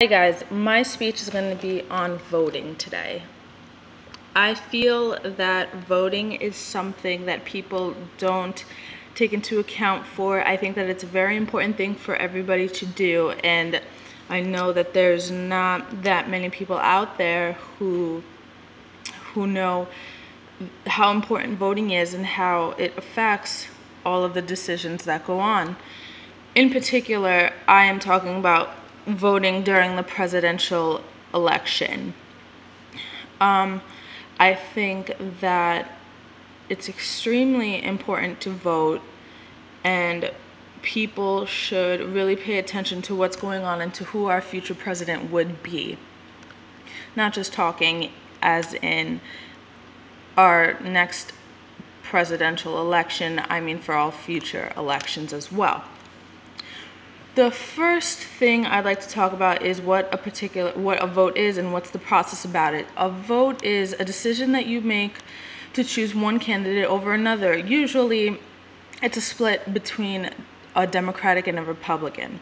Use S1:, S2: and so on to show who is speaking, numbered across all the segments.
S1: Hey guys, my speech is going to be on voting today. I feel that voting is something that people don't take into account for. I think that it's a very important thing for everybody to do, and I know that there's not that many people out there who know how important voting is and how it affects all of the decisions that go on. In particular, I am talking about voting during the presidential election. I think that it's extremely important to vote, and people should really pay attention to what's going on and to who our future president would be. Not just talking as in our next presidential election, I mean for all future elections as well. The first thing I'd like to talk about is what a vote is and what's the process about it. A vote is a decision that you make to choose one candidate over another. Usually it's a split between a Democratic and a Republican.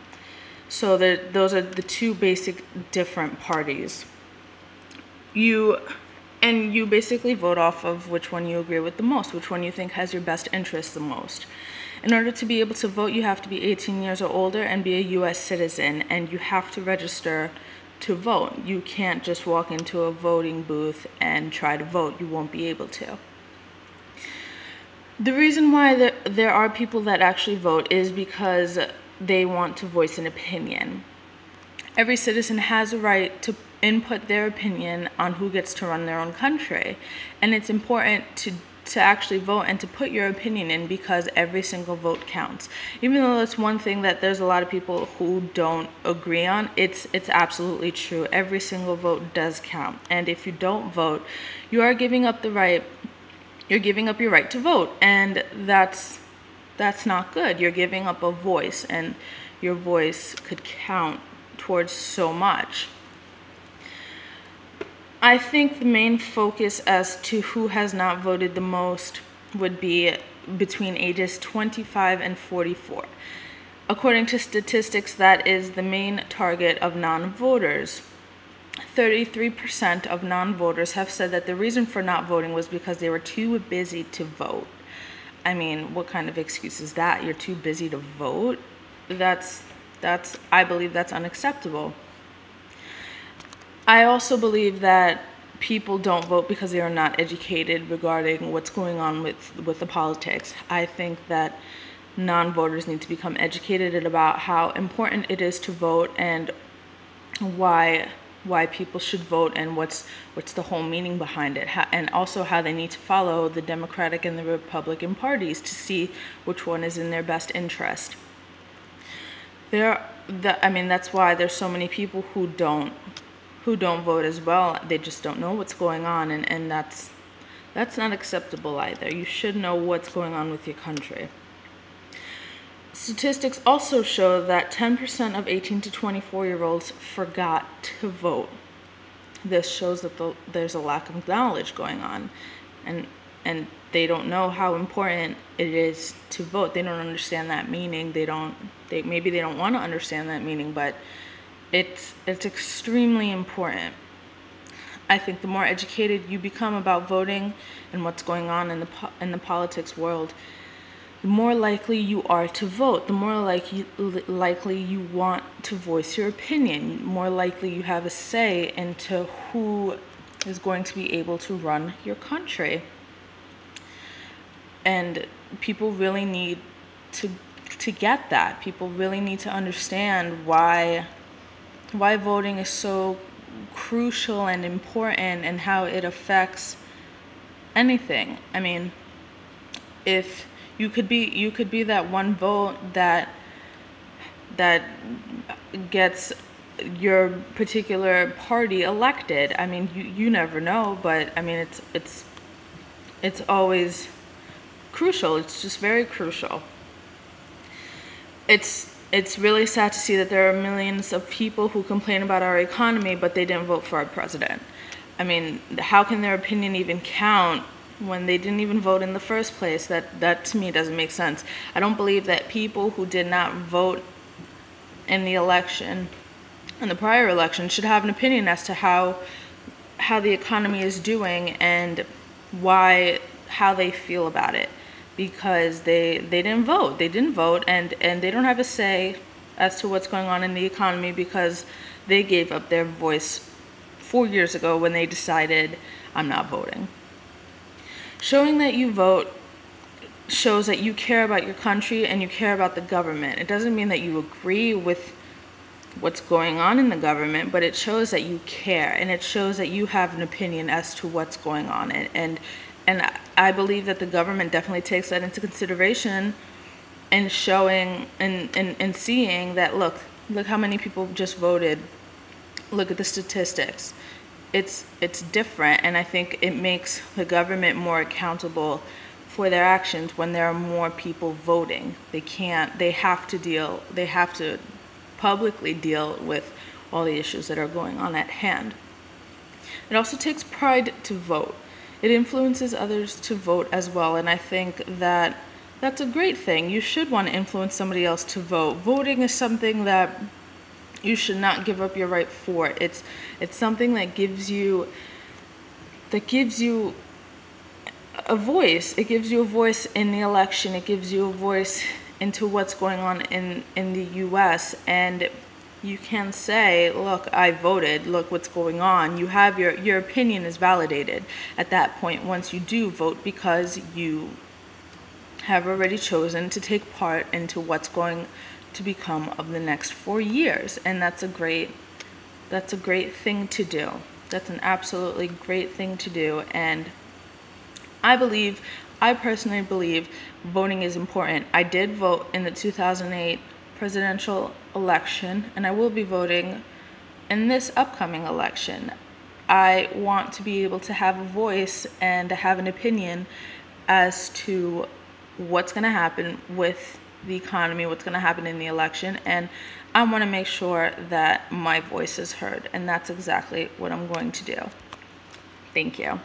S1: So those are the two basic different parties. You basically vote off of which one you agree with the most, which one you think has your best interest the most. In order to be able to vote, you have to be 18 years or older and be a U.S. citizen, and you have to register to vote. You can't just walk into a voting booth and try to vote. You won't be able to. The reason why there are people that actually vote is because they want to voice an opinion. Every citizen has a right to input their opinion on who gets to run their own country, and it's important to actually vote and to put your opinion in, because every single vote counts. Even though it's one thing that there's a lot of people who don't agree on, it's absolutely true. Every single vote does count, and if you don't vote, you are giving up the right. You're giving up your right to vote, and that's not good. You're giving up a voice, and your voice could count towards so much. I think the main focus as to who has not voted the most would be between ages 25 and 44. According to statistics, that is the main target of non-voters. 33% of non-voters have said that the reason for not voting was because they were too busy to vote. I mean, what kind of excuse is that? You're too busy to vote? I believe that's unacceptable. I also believe that people don't vote because they are not educated regarding what's going on with the politics. I think that non-voters need to become educated about how important it is to vote, and why people should vote, and what's the whole meaning behind it, and also how they need to follow the Democratic and the Republican parties to see which one is in their best interest. That's why there's so many people who don't vote as well. They just don't know what's going on, and that's not acceptable either. You should know what's going on with your country. Statistics also show that 10% of 18 to 24-year-olds forgot to vote. This shows that there's a lack of knowledge going on, and they don't know how important it is to vote. They don't understand that meaning. Maybe they don't want to understand that meaning, but it's extremely important. I think the more educated you become about voting and what's going on in the politics world, the more likely you are to vote, the more likely you want to voice your opinion, more likely you have a say into who is going to be able to run your country. And people really need to get that. People really need to understand why voting is so crucial and important, and how it affects anything. I mean, if you could be that one vote that gets your particular party elected. I mean, you never know, but I mean, it's always crucial. It's just very crucial. It's really sad to see that there are millions of people who complain about our economy, but they didn't vote for our president. I mean, how can their opinion even count when they didn't even vote in the first place? That to me doesn't make sense. I don't believe that people who did not vote in the election in the prior election should have an opinion as to how the economy is doing and how they feel about it, because they didn't vote. They didn't vote, and they don't have a say as to what's going on in the economy because they gave up their voice 4 years ago when they decided, I'm not voting. Showing that you vote shows that you care about your country and you care about the government. It doesn't mean that you agree with what's going on in the government, but it shows that you care, and it shows that you have an opinion as to what's going on. And I believe that the government definitely takes that into consideration, and showing and seeing that, look how many people just voted. Look at the statistics. It's different, and I think it makes the government more accountable for their actions when there are more people voting. They have to publicly deal with all the issues that are going on at hand. It also takes pride to vote. It influences others to vote as well, and I think that that's a great thing. You should want to influence somebody else to vote. Voting is something that you should not give up your right for. It's something that gives you a voice. It gives you a voice in the election. It gives you a voice into what's going on in the US, and you can say, look, I voted, look what's going on. You have your opinion is validated at that point once you do vote, because you have already chosen to take part into what's going to become of the next 4 years. And that's a great thing to do. That's an absolutely great thing to do. And I personally believe voting is important. I did vote in the 2008 presidential election, and I will be voting in this upcoming election. I want to be able to have a voice and to have an opinion as to what's going to happen with the economy, what's going to happen in the election, and I want to make sure that my voice is heard, and that's exactly what I'm going to do. Thank you.